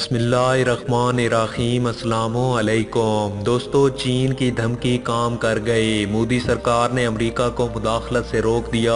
बिस्मिल्लाहिर्रहमानिर्रहीम। अस्सलामु अलैकुम दोस्तों, चीन की धमकी काम कर गई। मोदी सरकार ने अमेरिका को मुदाखलत से रोक दिया।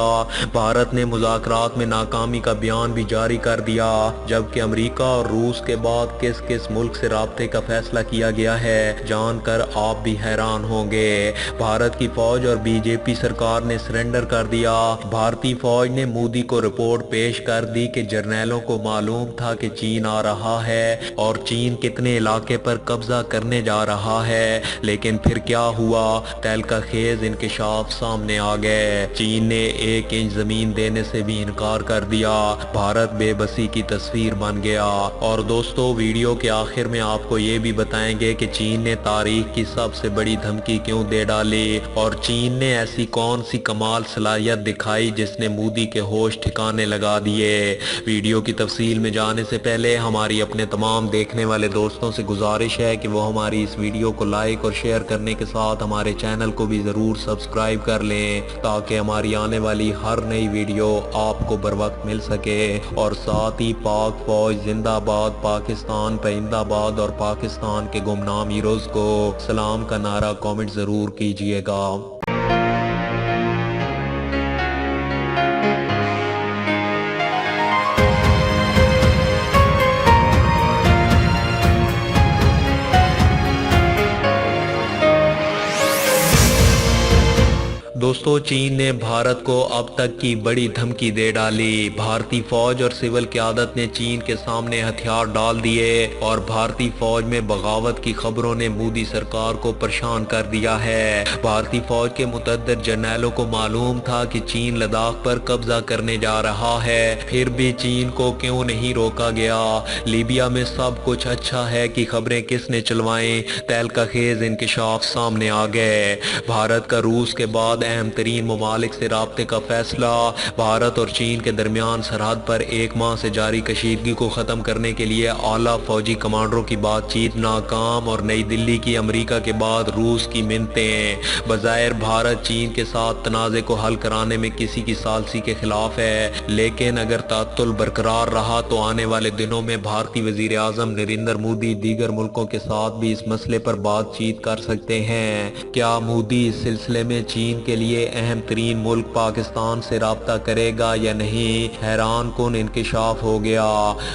भारत ने मुज़ाकरात में नाकामी का बयान भी जारी कर दिया। जबकि अमेरिका और रूस के बाद किस किस मुल्क से राब्ते का फैसला किया गया है, जानकर आप भी हैरान होंगे। भारत की फौज और बीजेपी सरकार ने सरेंडर कर दिया। भारतीय फौज ने मोदी को रिपोर्ट पेश कर दी कि जर्नैलों को मालूम था कि चीन आ रहा है और चीन कितने इलाके पर कब्जा करने जा रहा है, लेकिन फिर क्या हुआ? तहलका खेज इंकशाफ सामने आ गए। चीन ने 1 इंच जमीन देने से भी इनकार कर दिया। भारत बेबसी की तस्वीर बन गया। और दोस्तों, वीडियो के आखिर में आपको ये भी बताएंगे कि चीन ने तारीख की सबसे बड़ी धमकी क्यों दे डाली और चीन ने ऐसी कौन सी कमाल सलाहियत दिखाई जिसने मोदी के होश ठिकाने लगा दिए। वीडियो की तफसील में जाने से पहले हमारी अपने तमाम देखने वाले दोस्तों से गुजारिश है कि वो हमारी इस वीडियो को लाइक और शेयर करने के साथ हमारे चैनल को भी ज़रूर सब्सक्राइब कर लें, ताकि हमारी आने वाली हर नई वीडियो आपको बर वक्त मिल सके। और साथ ही पाक फौज जिंदाबाद, पाकिस्तान परिंदाबाद और पाकिस्तान के गुमनाम हीरोज़ को सलाम का नारा कमेंट ज़रूर कीजिएगा। दोस्तों, चीन ने भारत को अब तक की बड़ी धमकी दे डाली। भारतीय फौज और सिविल क़यादत ने चीन के सामने हथियार डाल दिए और भारतीय फौज में बगावत की खबरों ने मोदी सरकार को परेशान कर दिया है। भारतीय फौज के मुतअद्दिद जर्नैलों को मालूम था कि चीन लद्दाख पर कब्जा करने जा रहा है, फिर भी चीन को क्यों नहीं रोका गया? लीबिया में सब कुछ अच्छा है कि खबरें किसने चलवाएं? तहलका खेज इंकशाफ सामने आ गए। भारत का रूस के बाद अहम तरीन ममालिक से राब्ते का फैसला। भारत और चीन के दरमियान सरहद पर 1 माह से जारी कशीदगी को ख़त्म करने के लिए आला फौजी कमांडरों की बातचीत नाकाम और नई दिल्ली की अमेरिका के बाद रूस की मिन्नतें। बज़ाहिर भारत चीन के साथ तनाज़े को हल कराने में किसी की सालसी के खिलाफ है, लेकिन अगर तातुल बरकरार रहा तो आने वाले दिनों में भारतीय वज़ीर आज़म नरेंद्र मोदी दीगर मुल्कों के साथ भी इस मसले पर बातचीत कर सकते हैं। क्या मोदी इस सिलसिले में चीन के लिए अहम तरीन मुल्क पाकिस्तान से राब्ता करेगा या नहीं? हैरान कुन इंकशाफ हो गया।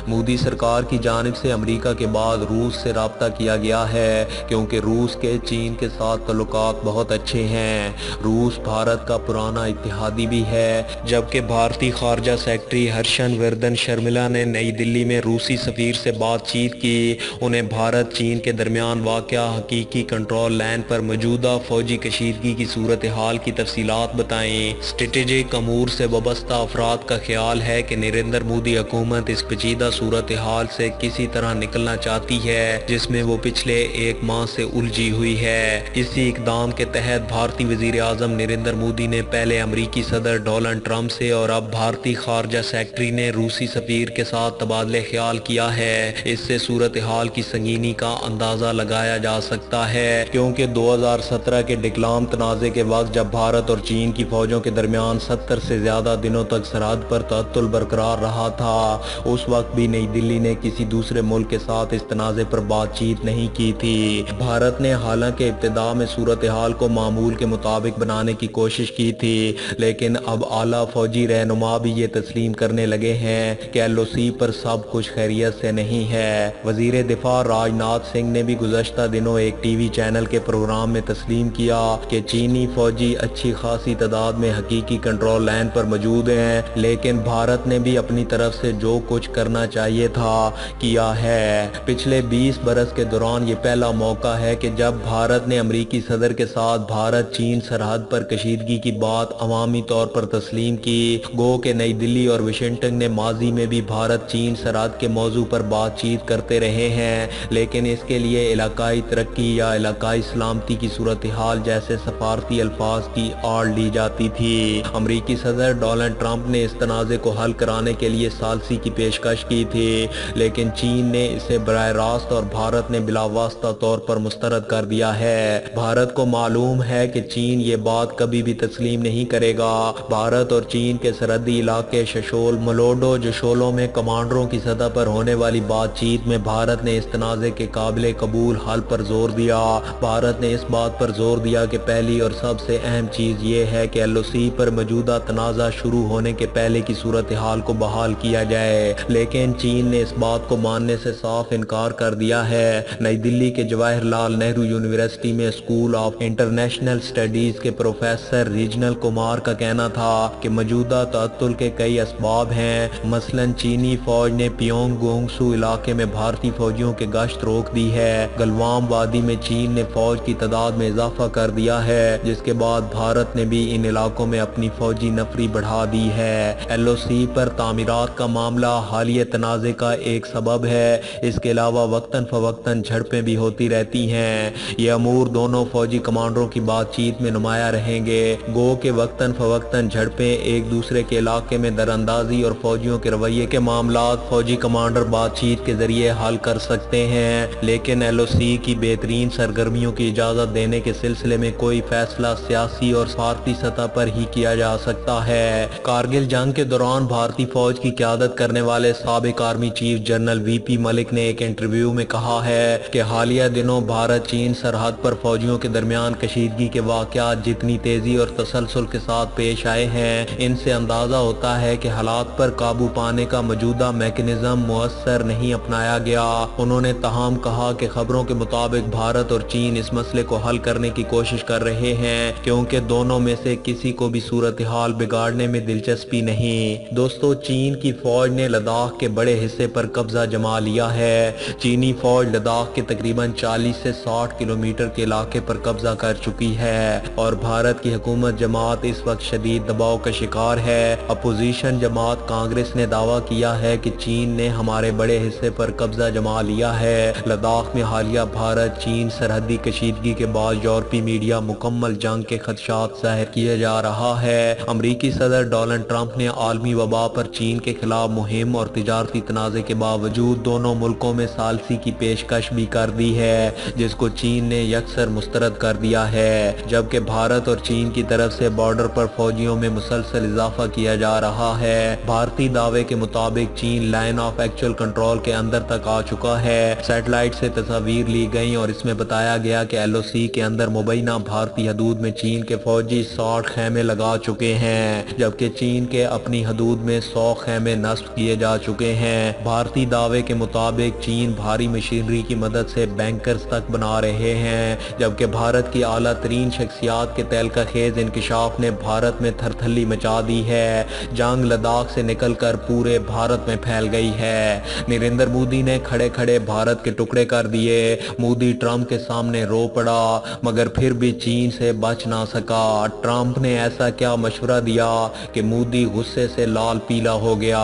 मोदी सरकार की जानिब से अमेरिका के बाद रूस से राब्ता किया गया है, क्योंकि रूस के चीन के साथ तल्लुकात बहुत अच्छे हैं। रूस भारत का पुराना इत्तेहादी भी है। जबकि भारतीय खारजा सेक्रेटरी हर्षन वर्धन शर्मिला ने नई दिल्ली में रूसी सफीर से बातचीत की। उन्हें भारत चीन के दरमियान वाक़या हकीकी कंट्रोल लाइन पर मौजूदा फौजी कशीदगी की सूरत हाल की तफसीलात बताएं। स्ट्रेटेजिक अमूर से वाबस्ता अफराद का ख्याल है कि नरेंद्र मोदी हुकूमत इस पेचीदा सूरत हाल से किसी तरह निकलना चाहती है, जिसमें वो पिछले 1 माह से उलझी हुई है। इसी इकदाम के तहत भारतीय वज़ीर आज़म नरेंद्र मोदी ने पहले अमरीकी सदर डोनाल्ड ट्रंप से और अब भारतीय खारजा सेक्रेटरी ने रूसी सफीर के साथ तबादले ख्याल किया है। इससे सूरत हाल की संगीनी का अंदाज़ा लगाया जा सकता है, क्योंकि 2017 के डकलाम तनाज़े के वक्त जब भारत और चीन की फौजों के दरमियान 70 से ज्यादा दिनों तक सरहद पर तअत्तुल बरकरार रहा था, उस वक्त भी नई दिल्ली ने किसी दूसरे मुल्क के साथ इस तनाज़े पर बातचीत नहीं की थी। भारत ने हालांकि इब्तिदा में सूरत हाल को मामूल के मुताबिक बनाने की कोशिश की थी, लेकिन अब आला फौजी रहनुमा भी ये तस्लीम करने लगे हैं कि LOC पर सब कुछ खैरियत से नहीं है। वजीर दिफा राजनाथ सिंह ने भी गुज़श्ता दिनों एक टीवी चैनल के प्रोग्राम में तस्लीम किया कि चीनी फौजी अच्छी खासी तादाद में हकीकी कंट्रोल लाइन पर मौजूद हैं, लेकिन भारत ने भी अपनी तरफ से जो कुछ करना चाहिए था किया है। पिछले 20 बरस के दौरान ये पहला मौका है कि जब भारत ने अमरीकी सदर के साथ भारत चीन सरहद पर कशीदगी की बात अवामी तौर पर तस्लीम की। गो के नई दिल्ली और वाशिंगटन ने माजी में भी भारत चीन सरहद के मौजू पर बातचीत करते रहे हैं, लेकिन इसके लिए इलाकाई तरक्की या इलाकाई सलामती की सूरत हाल जैसे सफारती अल्फाज की आड़ ली जाती थी। अमरीकी सदर डोनाल्ड ट्रंप ने इस तनाज़े को हल कराने के लिए सालसी की पेशकश की थी, लेकिन चीन ने इसे बराह रास्त और भारत ने बिलावास्ता तौर पर मुस्तरद कर दिया है। भारत को मालूम है कि चीन ये बात कभी भी तस्लीम नहीं करेगा। भारत और चीन के सरहदी इलाके शशोल मलोडो जशोलों में कमांडरों की सतह पर होने वाली बातचीत में भारत ने इस तनाज़े के काबिल कबूल हल पर जोर दिया। भारत ने इस बात पर जोर दिया कि पहली और सबसे अहम चीज़ ये है कि LOC पर मौजूदा तनाज़ा शुरू होने के पहले की सूरत हाल को बहाल किया जाए, लेकिन चीन ने इस बात को मानने से साफ इनकार कर दिया है। नई दिल्ली के जवाहरलाल नेहरू यूनिवर्सिटी में स्कूल ऑफ इंटरनेशनल स्टडीज़ के प्रोफेसर रीजनल कुमार का कहना था कि मौजूदा तअत्तुल के कई असबाब हैं। मसलन चीनी फौज ने पियोंग गोंगसू इलाके में भारतीय फौजियों के गश्त रोक दी है। गलवान वादी में चीन ने फौज की तादाद में इजाफा कर दिया है, जिसके बाद भारत ने भी इन इलाकों में अपनी फौजी नफरी बढ़ा दी है। LOC पर तामीरात का मामला हालिया तनाज़े का एक सबब है। इसके अलावा वक्तन फवक्तन झड़पें भी होती रहती हैं। ये अमूर दोनों फौजी कमांडरों की बातचीत में नुमाया रहेंगे। गो के वक्तन फवक्तन झड़पें एक दूसरे के इलाके में दरअंदाजी और फौजियों के रवैये के मामलात फौजी कमांडर बातचीत के जरिए हल कर सकते हैं, लेकिन LOC की बेहतरीन सरगर्मियों की इजाज़त देने के सिलसिले में कोई फैसला सियासी और भारतीय सतह पर ही किया जा सकता है। कारगिल जंग के दौरान भारतीय फौज की क़यादत करने वाले साबिक army chief general VP Malik ने एक इंटरव्यू में कहा है कि हालिया दिनों भारत चीन सरहद पर फौजियों के दरमियान कशीदगी के वाक़यात जितनी तेज़ी और तसलसल के साथ पेश आए हैं, इनसे अंदाज़ा होता है कि हालात पर काबू पाने का मौजूदा मैकेनिज्म मुअस्सर नहीं अपनाया गया। उन्होंने तहम कहा कि खबरों के मुताबिक भारत और चीन इस मसले को हल करने की कोशिश कर रहे हैं, क्योंकि दोनों में से किसी को भी सूरत हाल बिगाड़ने में दिलचस्पी नहीं। दोस्तों, चीन की फौज ने लद्दाख के बड़े हिस्से पर कब्जा जमा लिया है। चीनी फौज लद्दाख के तकरीबन 40 से 60 किलोमीटर के इलाके पर कब्जा कर चुकी है और भारत की हुकूमत जमात इस वक्त शदीद दबाव का शिकार है। अपोजिशन जमात कांग्रेस ने दावा किया है कि चीन ने हमारे बड़े हिस्से पर कब्जा जमा लिया है। लद्दाख में हालिया भारत चीन सरहदी कशीदगी के बाद यूरोपीय मीडिया मुकम्मल जंग के खदशात जाहिर किए जा रहा है। अमरीकी सदर डोनाल्ड ट्रंप ने आलमी वबा पर चीन के खिलाफ मुहिम और तिजारती तनाज़े के बावजूद दोनों मुल्कों में सालसी की पेशकश भी कर दी है, जिसको चीन ने यकसर मुस्तरद कर दिया है। जबकि भारत और चीन की तरफ से बॉर्डर पर फौजियों में मुसलसल इजाफा किया जा रहा है। भारतीय दावे के मुताबिक चीन लाइन ऑफ एक्चुअल कंट्रोल के अंदर तक आ चुका है। सैटेलाइट से तस्वीर ली गई और इसमें बताया गया कि LOC के अंदर मुबैना भारतीय हदूद में चीन के फौजी 60 खेमे लगा चुके हैं, जबकि चीन के अपनी हदूद में 100 खेमे नस्ब किए जा चुके हैं। भारतीय दावे के मुताबिक चीन भारी मशीनरी की मदद से बैंकर्स तक बना रहे हैं, जबकि भारत की आला तरीन शख्सियात के तहलका खेज इंकशाफ ने भारत में थरथल्ली मचा दी है। जंग लद्दाख से निकलकर पूरे भारत में फैल गई है। नरेंद्र मोदी ने खड़े खड़े भारत के टुकड़े कर दिए। मोदी ट्रंप के सामने रो पड़ा, मगर फिर भी चीन से बच ना सका। ट्रंप ने ऐसा क्या मशवरा दिया कि मोदी गुस्से से लाल पीला हो गया।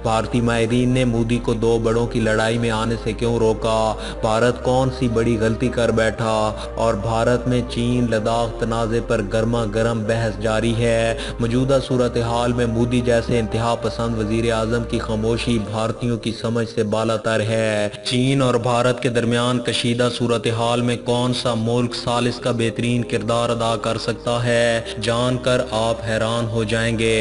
भारतीय माहिरीन ने मोदी को दो बड़ों की लड़ाई में आने से क्यों रोका? भारत कौन सी बड़ी गलती कर बैठा? और भारत में चीन लद्दाख तनाज़े पर गर्मा गर्म बहस जारी है। मौजूदा सूरत हाल में मोदी जैसे इंतहा पसंद वजीर आजम की खामोशी भारतीयों की समझ से बालातर है। चीन और भारत के दरमियान कशीदा सूरत हाल में कौन सा मुल्क सालिस का बेहतरीन किरदार अदा कर सकता है, जानकर आप हैरान हो जाएंगे।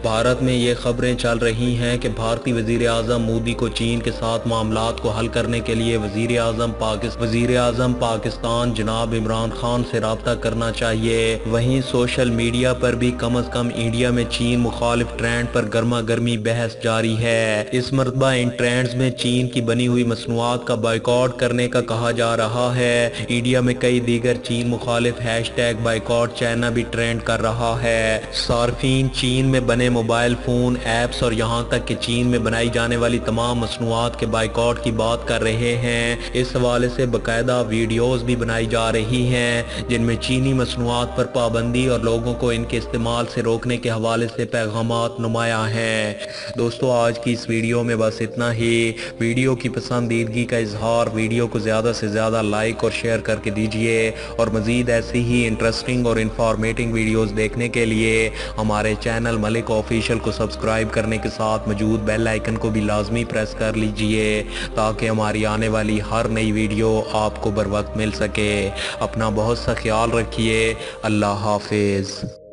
भारत में ये खबरें चल रही हैं कि भारतीय वजीर आजम मोदी को चीन के साथ मामलात को हल करने के लिए वजीर आजम पाकिस्तान जनाब इमरान खान से राब्ता करना चाहिए। वहीं सोशल मीडिया पर भी कम अज कम इंडिया में चीन मुखालिफ ट्रेंड पर गर्मा गर्मी बहस जारी है। इस मरतबा इन ट्रेंड्स में चीन की बनी हुई मसनूआत का बाइकआउट करने का कहा जा रहा है। इंडिया में कई दीगर चीन मुखालिफ हैशटैग बाइकआउट चाइना भी ट्रेंड कर रहा है। सार्फिन चीन में बने मोबाइल फोन ऐप्स और यहाँ तक कि चीन में बनाई जाने वाली तमाम मसनूआत के बाइकआउट की बात कर रहे हैं। इस हवाले से बाकायदा वीडियोस भी बनाई जा रही हैं, जिनमें चीनी मसनूआत पर पाबंदी और लोगों को इनके इस्तेमाल से रोकने के हवाले से पैगामात नुमाया हैं। दोस्तों, आज की इस वीडियो में बस इतना ही। वीडियो की पसंदीदगी का इजहार, वीडियो को ज़्यादा से ज़्यादा लाइक और शेयर करके दीजिए और मज़ीद ऐसी ही इंटरेस्टिंग और इंफॉर्मेटिव वीडियोस देखने के लिए हमारे चैनल मलिक ऑफिशियल को सब्सक्राइब करने के साथ मौजूद बेल आइकन को भी लाजमी प्रेस कर लीजिए ताकि हमारी आने वाली हर नई वीडियो आपको बर वक्त मिल सके। अपना बहुत सा ख्याल रखिए। अल्लाह हाफिज़।